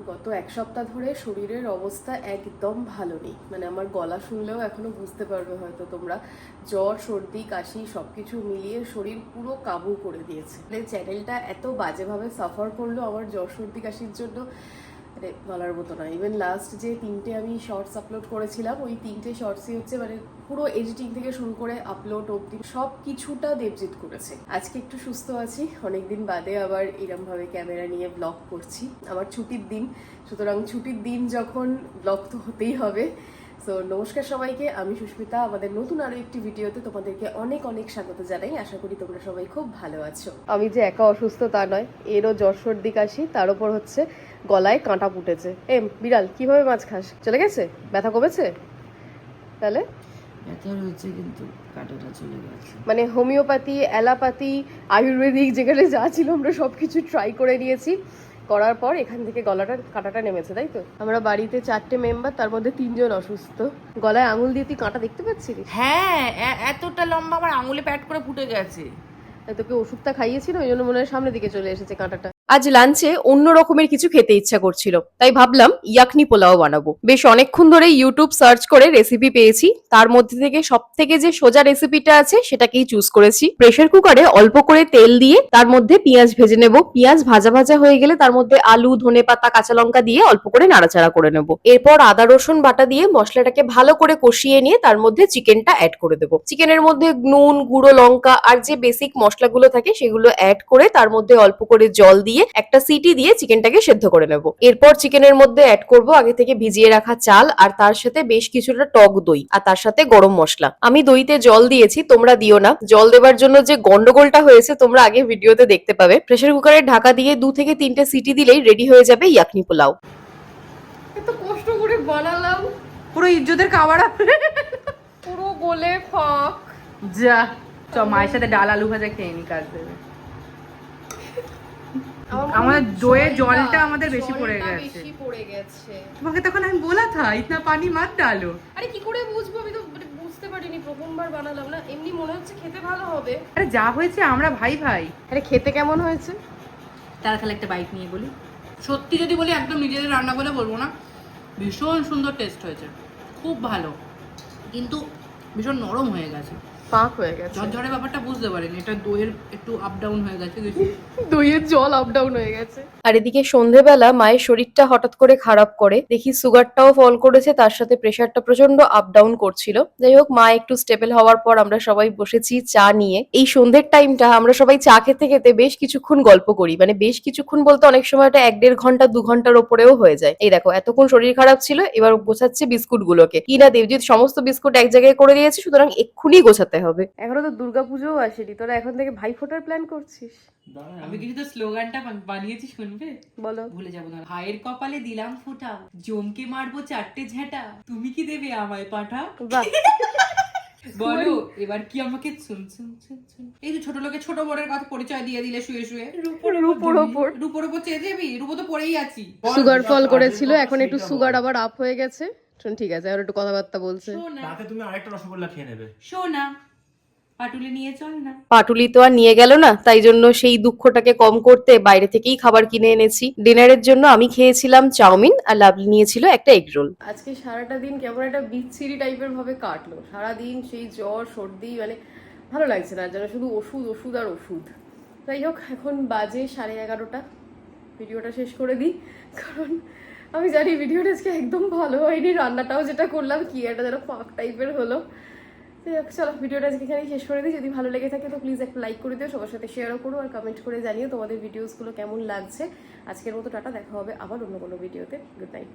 গত এক সপ্তাহ ধরে শরীরের অবস্থা একদম ভালো নেই, মানে আমার গলা শুনলেও এখনো বুঝতে পারবে হয়তো তোমরা। জ্বর, সর্দি, কাশি সবকিছু মিলিয়ে শরীর পুরো কাবু করে দিয়েছে। চ্যানেলটা এত বাজেভাবে সাফার করলো আমার জ্বর, সর্দি, কাশির জন্য, মানে বলার মতো না। ইভেন লাস্ট যে 3টে আমি শর্টস আপলোড করেছিলাম, ওই 3টে শর্টসই হচ্ছে মানে পুরো এডিটিং থেকে শুরু করে আপলোড অবধি সব কিছুটা দেবজিৎ করেছে। আজকে একটু সুস্থ আছি, অনেকদিন বাদে আবার এরমভাবে ক্যামেরা নিয়ে ব্লগ করছি। আমার ছুটির দিন, সুতরাং ছুটির দিন যখন ব্লগ তো হতেই হবে। সো নমস্কার সবাইকে, আমি সুস্মিতা। আমাদের নতুন আরো একটি ভিডিওতে তোমাদেরকে অনেক অনেক স্বাগত জানাই। আশা করি তোমরা সবাই খুব ভালো আছো। আমি যে একা অসুস্থ তা নয়, এরও জ্বর, সর্দি, কাশি, তার উপর হচ্ছে গলায় কাঁটা ফুটেছে। বিড়াল কিভাবে মাছ খাস? চলে গেছে? ব্যথা কমেছে? তাহলে ব্যথা হচ্ছে কিন্তু কাঁটাটা চলে গেছে। মানে হোমিওপ্যাথি, অ্যালোপ্যাথি, আয়ুর্বেদিক যেখানে যা ছিল আমরা সবকিছু ট্রাই করে নিয়েছি। করার পর এখান থেকে গলাটার কাঁটাটা নেমেছে, তাই তো? আমরা বাড়িতে 4টে মেম্বার, তার মধ্যে 3জন অসুস্থ। গলায় আঙুল দিয়ে তুই কাঁটা দেখতে পাচ্ছিস? হ্যাঁ, এতটা লম্বা আমার আঙুলে প্যাট করে ফুটে গেছে। তোকে ওষুধটা খাইয়েছিল, ওই জন্য মনে হয় সামনের দিকে চলে এসেছে কাঁটাটা। আজ লাঞ্চে অন্য রকমের কিছু খেতে ইচ্ছা করছিল, তাই ভাবলাম ইয়াকনি পোলাও বানাবো। বেশ অনেকক্ষণ ধরে ইউটিউব সার্চ করে রেসিপি পেয়েছি, তার মধ্যে থেকে সব থেকে যে সোজা রেসিপিটা আছে সেটাকেই চুজ করেছি। প্রেসার কুকারে অল্প করে তেল দিয়ে তার মধ্যে পেঁয়াজ ভেজে নেব। পেঁয়াজ ভাজা ভাজা হয়ে গেলে তার মধ্যে আলু, ধনেপাতা, কাঁচা লঙ্কা দিয়ে অল্প করে নাড়াচাড়া করে নেব। এরপর আদা রসুন বাটা দিয়ে মশলাটাকে ভালো করে কষিয়ে নিয়ে তার মধ্যে চিকেনটা অ্যাড করে দেবো। চিকেনের মধ্যে নুন, গুঁড়ো লঙ্কা আর যে বেসিক মশলাগুলো থাকে সেগুলো অ্যাড করে তার মধ্যে অল্প করে জল দিয়ে একটা সিটি দিয়ে চিকেনটাকে সেদ্ধ করে নেব। এরপর চিকেনের মধ্যে অ্যাড করব আগে থেকে ভিজিয়ে রাখা চাল, আর তার সাথে বেশ কিছুটা টক দই, আর তার সাথে গরম মশলা। আমি দইতে জল দিয়েছি, তোমরা দিও না। জল দেওয়ার জন্য যে গন্ডগোলটা হয়েছে তোমরা আগে ভিডিওতে দেখতে পাবে। প্রেসার কুকারের ঢাকা দিয়ে 2 থেকে 3টে সিটি দিলেই রেডি হয়ে যাবে ইয়াকনি পোলাও। এত কষ্ট করে বানালাম, পুরো ইজ্জতের খাবার পুরো গলে ফাঁক। যা চ, মায়ের সাথে ডাল আলু ভাজা খেয়ে নি, কাজ দেবে। আমাদের দইয়ের জলটা আমাদের বেশি পড়ে গেছে। তোমাকে তখন আমি বলা থা ইতনা পানি মাত ডালো। আরে কি করে বুঝবো? আমি তো বুঝতে পারিনি, প্রথমবার বানালাম না। এমনি মনে হচ্ছে খেতে ভালো হবে। আরে যা হয়েছে আমরা ভাই ভাই। আরে খেতে কেমন হয়েছে তার খালি একটা বাইট নিয়ে বলি, সত্যি যদি বলি একদম নিজেদের রান্না বলে বলবো না, ভীষণ সুন্দর টেস্ট হয়েছে, খুব ভালো, কিন্তু ভীষণ নরম হয়ে গেছে, পাক হয়ে গেছে। ঝরঝরে ব্যাপারটা বুঝতে পারিনি, এটা দইয়ের একটু আপ ডাউন হয়ে গেছে, দইয়ের জল আপ ডাউন হয়ে গেছে। আর এদিকে সন্ধেবেলা মায়ের শরীরটা হঠাৎ করে খারাপ করে, দেখি সুগারটাও ফল করেছে, তার সাথে প্রেশারটা প্রচন্ড আপ ডাউন করছিল। যাই হোক, মা একটু স্টেবল হওয়ার পর আমরা সবাই বসেছি চা নিয়ে। এই সন্ধ্যের টাইমটা আমরা সবাই চা খেতে খেতে বেশ কিছুক্ষণ গল্প করি, মানে বেশ কিছুক্ষণ বলতে অনেক সময় এটা 1-1.5 ঘন্টা 2 ঘন্টার ওপরেও হয়ে যায়। এই দেখো, এতক্ষণ শরীর খারাপ ছিল, এবার গোছাচ্ছে বিস্কুট গুলোকে। কিনা দেবজিৎ সমস্ত বিস্কুট এক জায়গায় করে দিয়েছে, সুতরাং এক্ষুনি গোছাতে হবে। এখনো তো দুর্গাপুজোও আসেনি, তোরা এখন থেকে ভাইফোঁটার প্ল্যান করছিস? আমি কিছু তো স্লোগানটা বানিয়েছি, শুনবে? বলো। ভুলে যাবো না। ভাইয়ের কপালে দিলাম ফোঁটা, জমকে মারবো 4টে ঝেঁটা, তুমি কি দেবে আমায় পাঠা? বাহ, বলো এবার কি আমাকে শুন শুন শুন শুন। এই যে ছোট লোকে ছোট বড়ের কথা পরিচয় দিয়ে দিলে শুয়ে শুয়ে। রূপোর ওপর চেয়ে যাবি, রূপো তো পড়েই আছি। সুগার ফল করেছিল, এখন একটু সুগার আবার আপ হয়ে গেছে। ঠিক আছে, আর একটু কথাবার্তা বলছে। রাতে তুমি আরেকটা রসগোল্লা খেয়ে নেবে। শোনা, পাটুলি নিয়ে চল না। পাটুলি তো আর নিয়ে গেল না, তাই জন্য সেই দুঃখটাকে কম করতে বাইরে থেকেই খাবার কিনে এনেছি। ডিনারের জন্য আমি খেয়েছিলাম চাউমিন, আর লাভলি নিয়েছিল একটা এগ রোল। আজকে সারাটা দিন কেমন একটা বিচ্ছিরি টাইপের ভাবে কাটলো। সারাদিন সেই জ্বর, সর্দি, মানে ভালো লাগছে না, যেন শুধু ওষুধ ওষুধ আর ওষুধ। যাই হোক, এখন বাজে 11:30। ভিডিওটা শেষ করে দিই, কারণ আমি জানি ভিডিওটা আজকে একদম ভালো হয়নি। রান্নাটাও যেটা করলাম কি একটা যেন ফাঁক টাইপের হলো। চলো ভিডিওটা আজকে এখানেই শেষ করে দিই। যদি ভালো লেগে থাকে তো প্লিজ একটা লাইক করে দিও, সবার সাথে শেয়ারও করো, আর কমেন্ট করে জানিও তোমাদের ভিডিওসগুলো কেমন লাগছে। আজকের মতো টাটা, দেখা হবে আবার অন্য কোনো ভিডিওতে। Good night.